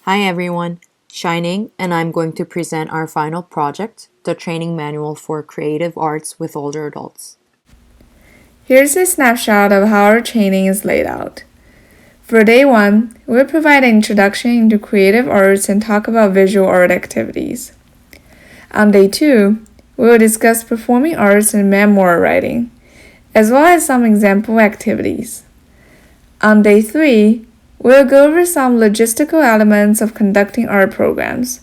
Hi everyone, Shining, and I'm going to present our final project, the training manual for creative arts with older adults. Here's a snapshot of how our training is laid out. For day 1, we'll provide an introduction into creative arts and talk about visual art activities. On day 2, we will discuss performing arts and memoir writing, as well as some example activities. On day 3, we'll go over some logistical elements of conducting art programs,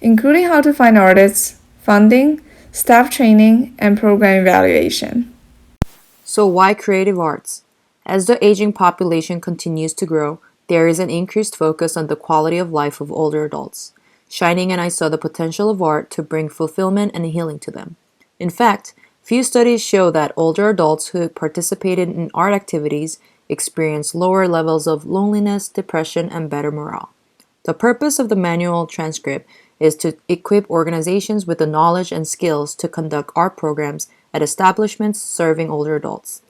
including how to find artists, funding, staff training, and program evaluation. So why creative arts? As the aging population continues to grow, there is an increased focus on the quality of life of older adults. Shining and I saw the potential of art to bring fulfillment and healing to them. In fact, few studies show that older adults who participated in art activities experience lower levels of loneliness, depression, and better morale. The purpose of the manual transcript is to equip organizations with the knowledge and skills to conduct art programs at establishments serving older adults.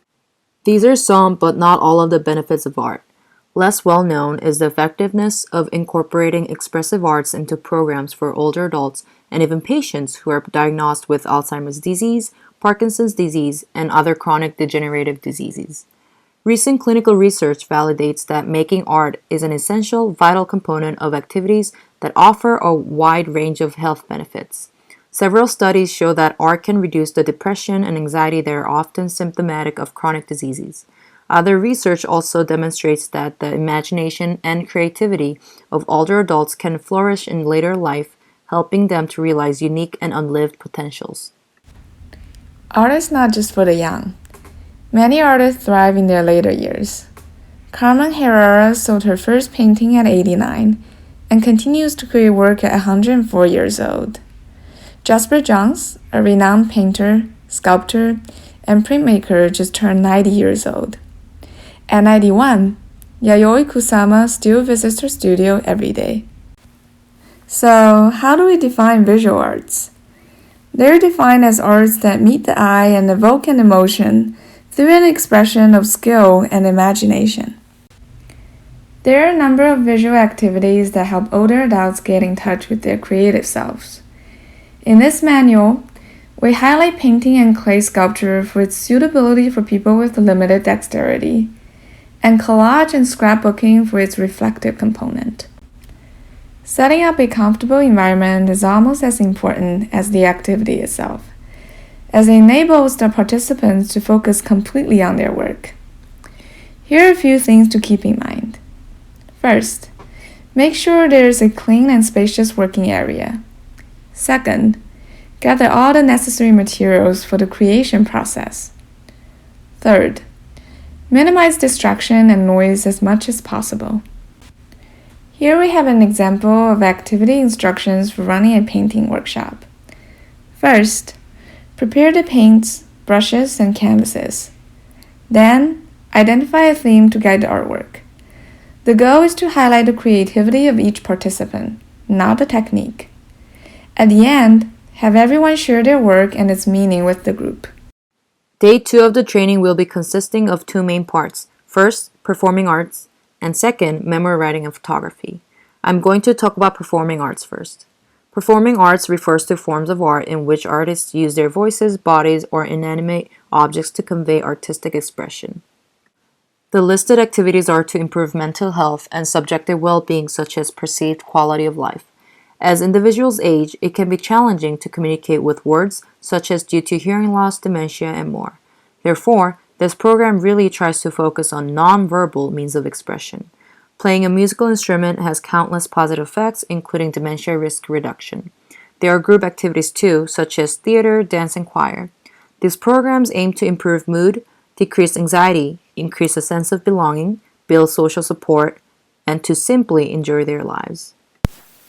These are some, but not all of the benefits of art. Less well known is the effectiveness of incorporating expressive arts into programs for older adults and even patients who are diagnosed with Alzheimer's disease, Parkinson's disease, and other chronic degenerative diseases. Recent clinical research validates that making art is an essential, vital component of activities that offer a wide range of health benefits. Several studies show that art can reduce the depression and anxiety that are often symptomatic of chronic diseases. Other research also demonstrates that the imagination and creativity of older adults can flourish in later life, helping them to realize unique and unlived potentials. Art is not just for the young. Many artists thrive in their later years. Carmen Herrera sold her first painting at 89 and continues to create work at 104 years old. Jasper Johns, a renowned painter, sculptor, and printmaker, just turned 90 years old. At 91, Yayoi Kusama still visits her studio every day. So, how do we define visual arts? They're defined as arts that meet the eye and evoke an emotion through an expression of skill and imagination. There are a number of visual activities that help older adults get in touch with their creative selves. In this manual, we highlight painting and clay sculpture for its suitability for people with limited dexterity, and collage and scrapbooking for its reflective component. Setting up a comfortable environment is almost as important as the activity itself, as it enables the participants to focus completely on their work. Here are a few things to keep in mind. First, make sure there is a clean and spacious working area. Second, gather all the necessary materials for the creation process. Third, minimize distraction and noise as much as possible. Here we have an example of activity instructions for running a painting workshop. First, prepare the paints, brushes, and canvases. Then, identify a theme to guide the artwork. The goal is to highlight the creativity of each participant, not the technique. At the end, have everyone share their work and its meaning with the group. Day 2 of the training will be consisting of two main parts. First, performing arts, and second, memory writing and photography. I'm going to talk about performing arts first. Performing arts refers to forms of art in which artists use their voices, bodies, or inanimate objects to convey artistic expression. The listed activities are to improve mental health and subjective well-being, such as perceived quality of life. As individuals age, it can be challenging to communicate with words, such as due to hearing loss, dementia, and more. Therefore, this program really tries to focus on non-verbal means of expression. Playing a musical instrument has countless positive effects, including dementia risk reduction. There are group activities too, such as theater, dance, and choir. These programs aim to improve mood, decrease anxiety, increase a sense of belonging, build social support, and to simply enjoy their lives.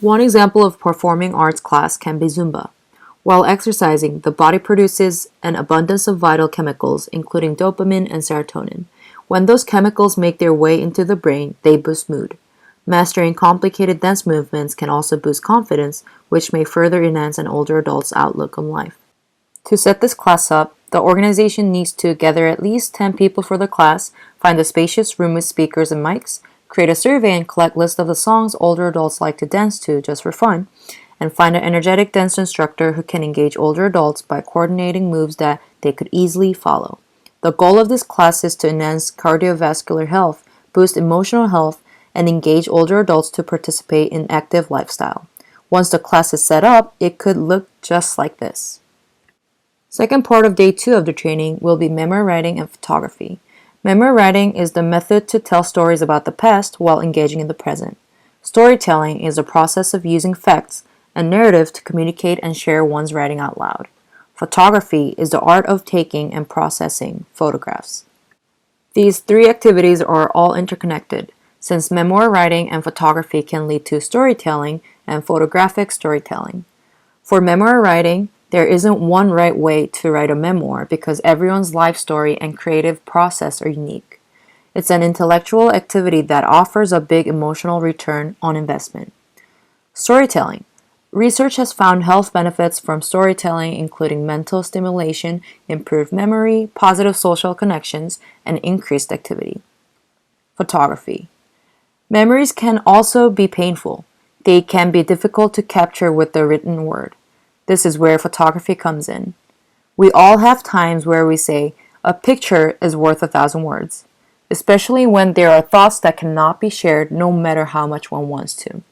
One example of performing arts class can be Zumba. While exercising, the body produces an abundance of vital chemicals, including dopamine and serotonin. When those chemicals make their way into the brain, they boost mood. Mastering complicated dance movements can also boost confidence, which may further enhance an older adult's outlook on life. To set this class up, the organization needs to gather at least 10 people for the class, find a spacious room with speakers and mics, Create a survey and collect lists of the songs older adults like to dance to just for fun, and find an energetic dance instructor who can engage older adults by coordinating moves that they could easily follow. The goal of this class is to enhance cardiovascular health, boost emotional health, and engage older adults to participate in active lifestyle. Once the class is set up, it could look just like this. Second part of day 2 of the training will be memory writing and photography. Memory writing is the method to tell stories about the past while engaging in the present. Storytelling is the process of using facts and narrative to communicate and share one's writing out loud. Photography is the art of taking and processing photographs. These 3 activities are all interconnected, since memoir writing and photography can lead to storytelling and photographic storytelling. For memoir writing, there isn't one right way to write a memoir because everyone's life story and creative process are unique. It's an intellectual activity that offers a big emotional return on investment. Storytelling. Research has found health benefits from storytelling, including mental stimulation, improved memory, positive social connections, and increased activity. Photography. Memories can also be painful. They can be difficult to capture with the written word. This is where photography comes in. We all have times where we say, a picture is worth 1,000 words, especially when there are thoughts that cannot be shared no matter how much one wants to.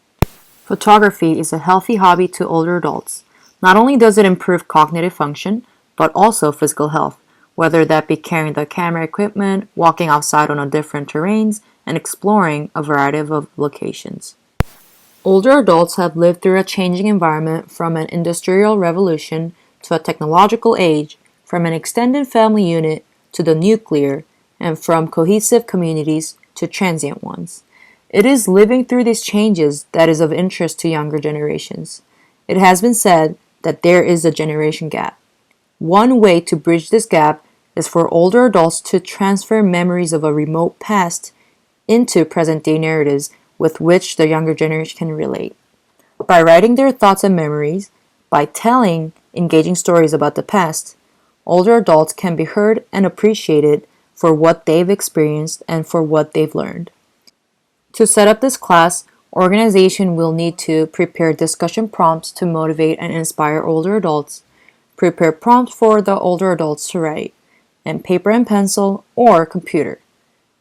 Photography is a healthy hobby to older adults. Not only does it improve cognitive function, but also physical health, whether that be carrying the camera equipment, walking outside on different terrains, and exploring a variety of locations. Older adults have lived through a changing environment from an industrial revolution to a technological age, from an extended family unit to the nuclear, and from cohesive communities to transient ones. It is living through these changes that is of interest to younger generations. It has been said that there is a generation gap. One way to bridge this gap is for older adults to transfer memories of a remote past into present-day narratives with which the younger generation can relate. By writing their thoughts and memories, by telling engaging stories about the past, older adults can be heard and appreciated for what they've experienced and for what they've learned. To set up this class, organization will need to prepare discussion prompts to motivate and inspire older adults, prepare prompts for the older adults to write, and paper and pencil or computer,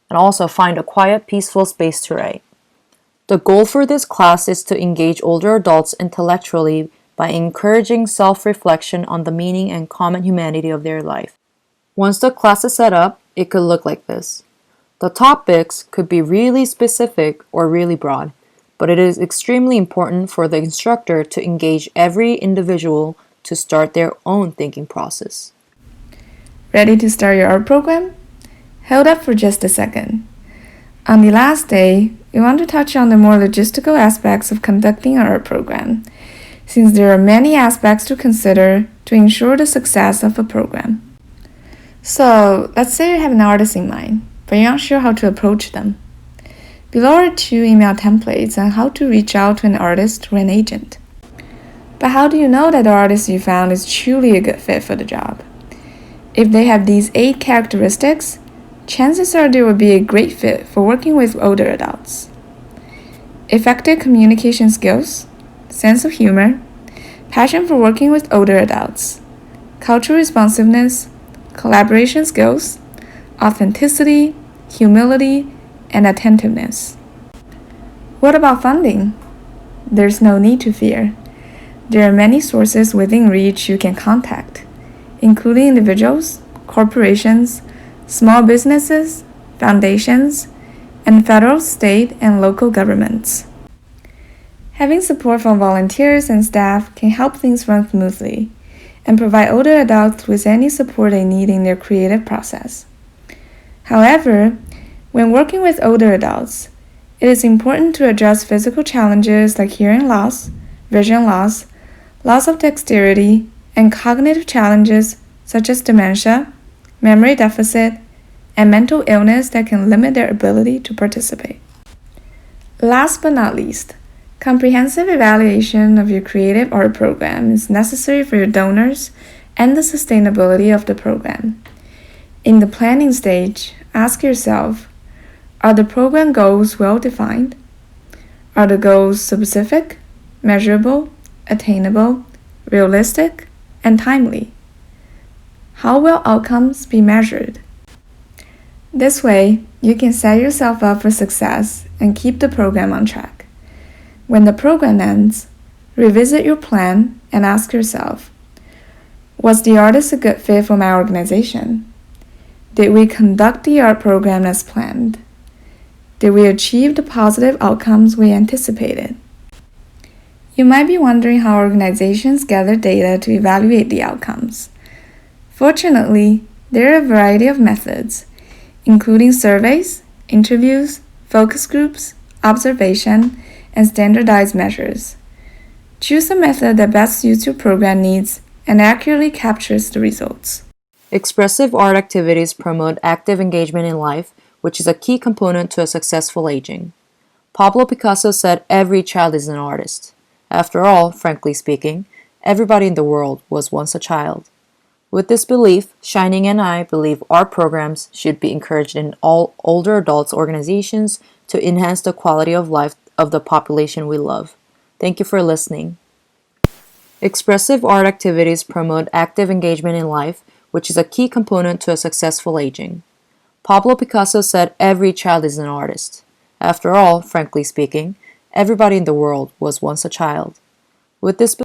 and also find a quiet, peaceful space to write. The goal for this class is to engage older adults intellectually by encouraging self-reflection on the meaning and common humanity of their life. Once the class is set up, it could look like this. The topics could be really specific or really broad, but it is extremely important for the instructor to engage every individual to start their own thinking process. Ready to start your art program? Hold up for just a second. On the last day, we want to touch on the more logistical aspects of conducting an art program, since there are many aspects to consider to ensure the success of a program. So, let's say you have an artist in mind, but you're not sure how to approach them. Below are 2 email templates on how to reach out to an artist or an agent. But how do you know that the artist you found is truly a good fit for the job? If they have these 8 characteristics, chances are they will be a great fit for working with older adults. Effective communication skills, sense of humor, passion for working with older adults, cultural responsiveness, collaboration skills, authenticity, humility, and attentiveness. What about funding? There's no need to fear. There are many sources within reach you can contact, including individuals, corporations, small businesses, foundations, and federal, state, and local governments. Having support from volunteers and staff can help things run smoothly and provide older adults with any support they need in their creative process. However, when working with older adults, it is important to address physical challenges like hearing loss, vision loss, loss of dexterity, and cognitive challenges such as dementia, memory deficit, and mental illness that can limit their ability to participate. Last but not least, comprehensive evaluation of your creative art program is necessary for your donors and the sustainability of the program. In the planning stage, ask yourself, Are the program goals well defined? Are the goals specific, measurable, attainable, realistic, and timely? How will outcomes be measured? This way, you can set yourself up for success and keep the program on track. When the program ends, revisit your plan and ask yourself, was the artist a good fit for my organization? Did we conduct the art program as planned? Did we achieve the positive outcomes we anticipated? You might be wondering how organizations gather data to evaluate the outcomes. Fortunately, there are a variety of methods, including surveys, interviews, focus groups, observation, and standardized measures. Choose a method that best suits your program needs and accurately captures the results. Expressive art activities promote active engagement in life, which is a key component to a successful aging. Pablo Picasso said every child is an artist. After all, frankly speaking, everybody in the world was once a child. With this belief, Shining and I believe art programs should be encouraged in all older adults organizations to enhance the quality of life of the population we love. Thank you for listening. Expressive art activities promote active engagement in life, which is a key component to a successful aging. Pablo Picasso said every child is an artist. After all, frankly speaking, everybody in the world was once a child. With this